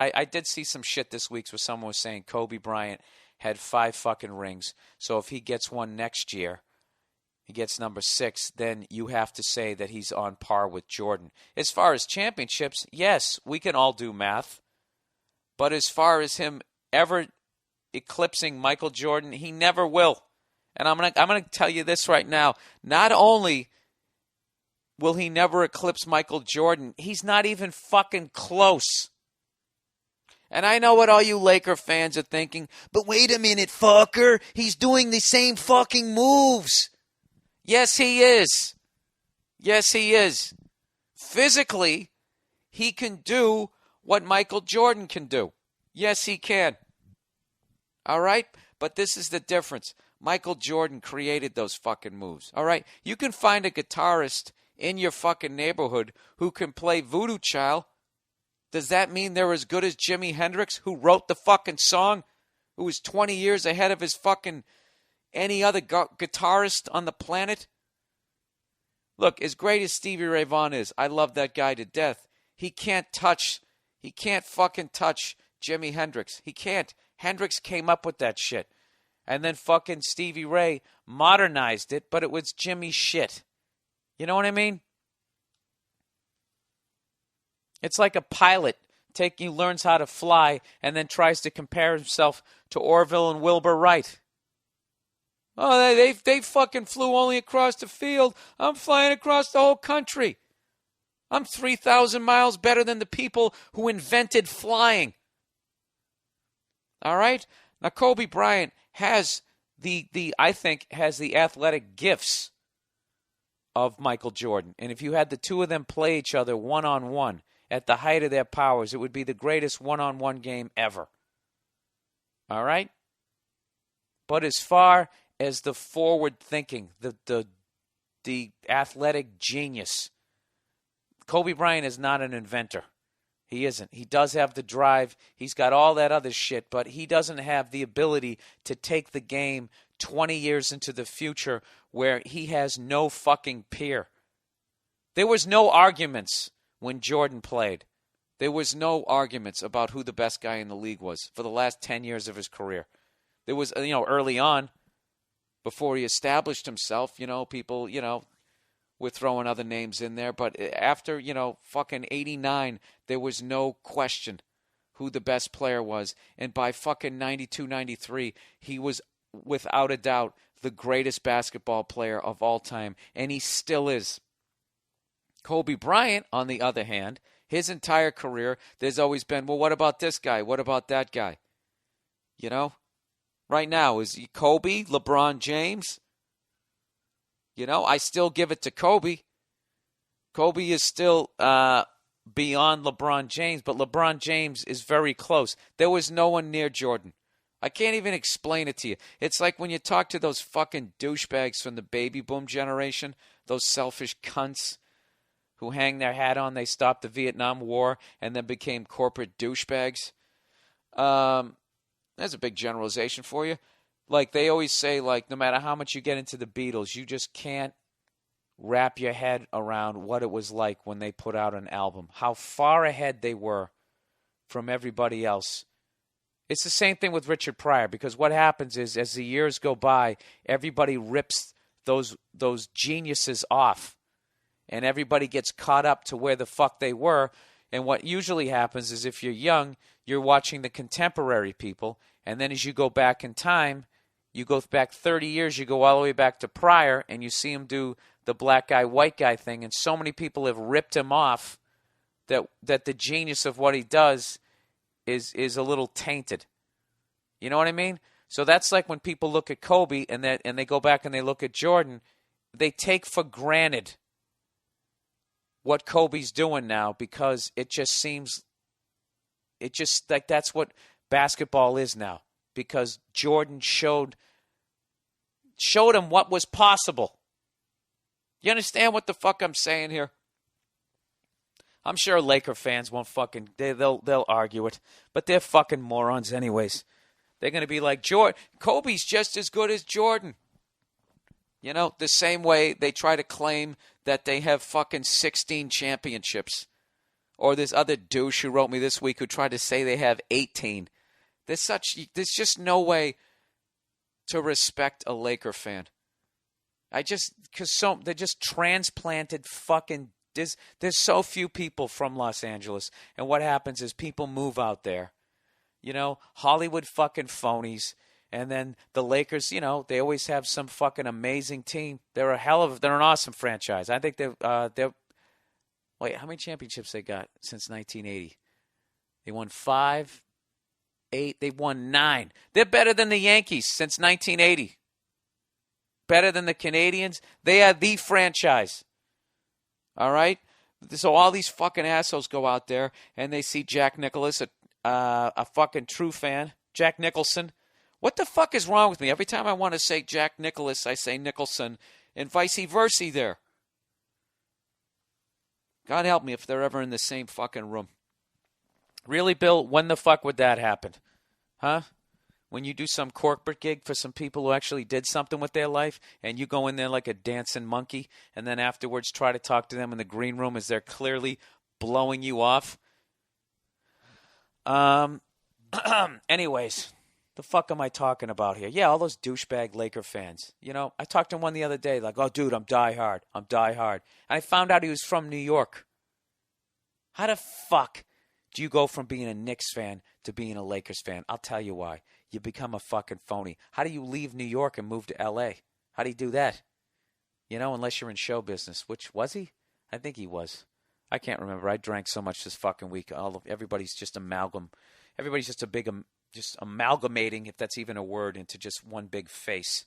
I did see some shit this week where someone was saying Kobe Bryant had 5 fucking rings. So if he gets one next year, he gets number 6, then you have to say that he's on par with Jordan. As far as championships, yes, we can all do math. But as far as him ever eclipsing Michael Jordan, he never will. And I'm gonna tell you this right now. Not only will he never eclipse Michael Jordan, he's not even fucking close. And I know what all you Laker fans are thinking, but wait a minute, fucker. He's doing the same fucking moves. Yes, he is. Yes, he is. Physically, he can do what Michael Jordan can do. Yes, he can. All right? But this is the difference. Michael Jordan created those fucking moves. All right? You can find a guitarist in your fucking neighborhood who can play Voodoo Child. Does that mean they're as good as Jimi Hendrix, who wrote the fucking song, who was 20 years ahead of his fucking any other guitarist on the planet? Look, as great as Stevie Ray Vaughan is, I love that guy to death. He can't fucking touch Jimi Hendrix. He can't. Hendrix came up with that shit. And then fucking Stevie Ray modernized it, but it was Jimmy shit. You know what I mean? It's like a pilot learns how to fly and then tries to compare himself to Orville and Wilbur Wright. Oh, they fucking flew only across the field. I'm flying across the whole country. I'm 3,000 miles better than the people who invented flying. All right? Now, Kobe Bryant has I think, has the athletic gifts of Michael Jordan. And if you had the two of them play each other one-on-one at the height of their powers, it would be the greatest one-on-one game ever. All right? But as far as the forward thinking, the athletic genius, Kobe Bryant is not an inventor. He isn't. He does have the drive. He's got all that other shit, but he doesn't have the ability to take the game 20 years into the future where he has no fucking peer. There was no arguments when Jordan played. There was no arguments about who the best guy in the league was for the last 10 years of his career. There was, early on, before he established himself, people, we're throwing other names in there. But after, fucking 89, there was no question who the best player was. And by fucking 92, 93, he was, without a doubt, the greatest basketball player of all time. And he still is. Kobe Bryant, on the other hand, his entire career, there's always been, well, what about this guy? What about that guy? Right now, is he Kobe, LeBron James? I still give it to Kobe. Kobe is still beyond LeBron James, but LeBron James is very close. There was no one near Jordan. I can't even explain it to you. It's like when you talk to those fucking douchebags from the baby boom generation, those selfish cunts who hang their hat on they stopped the Vietnam War and then became corporate douchebags. That's a big generalization for you. Like they always say, no matter how much you get into the Beatles, you just can't wrap your head around what it was like when they put out an album. How far ahead they were from everybody else. It's the same thing with Richard Pryor, because what happens is, as the years go by, everybody rips those geniuses off. And everybody gets caught up to where the fuck they were. And what usually happens is if you're young, you're watching the contemporary people. And then as you go back in time, you go back 30 years, you go all the way back to Pryor, and you see him do the black guy, white guy thing. And so many people have ripped him off that the genius of what he does is a little tainted. You know what I mean? So that's like when people look at Kobe and they go back and they look at Jordan, they take for granted what Kobe's doing now because it just like that's what basketball is now, because Jordan showed him what was possible. You understand what the fuck I'm saying here? I'm sure Laker fans won't fucking they'll argue it, but they're fucking morons anyways. They're going to be like, Kobe's just as good as Jordan. The same way they try to claim that they have fucking 16 championships. Or this other douche who wrote me this week who tried to say they have 18. There's just no way to respect a Laker fan. They're just transplanted fucking. There's so few people from Los Angeles, and what happens is people move out there. Hollywood fucking phonies. And then the Lakers, they always have some fucking amazing team. They're an awesome franchise. I think they're. Wait, how many championships they got since 1980? They won 5, 8. They won 9. They're better than the Yankees since 1980. Better than the Canadians. They are the franchise. All right? So all these fucking assholes go out there and they see Jack Nicklaus, a fucking true fan. Jack Nicholson. What the fuck is wrong with me? Every time I want to say Jack Nicklaus, I say Nicholson, and vice versa there. God help me if they're ever in the same fucking room. Really, Bill, when the fuck would that happen? Huh? When you do some corporate gig for some people who actually did something with their life, and you go in there like a dancing monkey, and then afterwards try to talk to them in the green room as they're clearly blowing you off? Anyways, the fuck am I talking about here? Yeah, all those douchebag Laker fans. I talked to one the other day, like, oh, dude, I'm diehard. And I found out he was from New York. How the fuck do you go from being a Knicks fan to being a Lakers fan? I'll tell you why. You become a fucking phony. How do you leave New York and move to L.A.? How do you do that? Unless you're in show business. Which, was he? I think he was. I can't remember. I drank so much this fucking week. Everybody's just amalgam. Everybody's just just amalgamating, if that's even a word, into just one big face.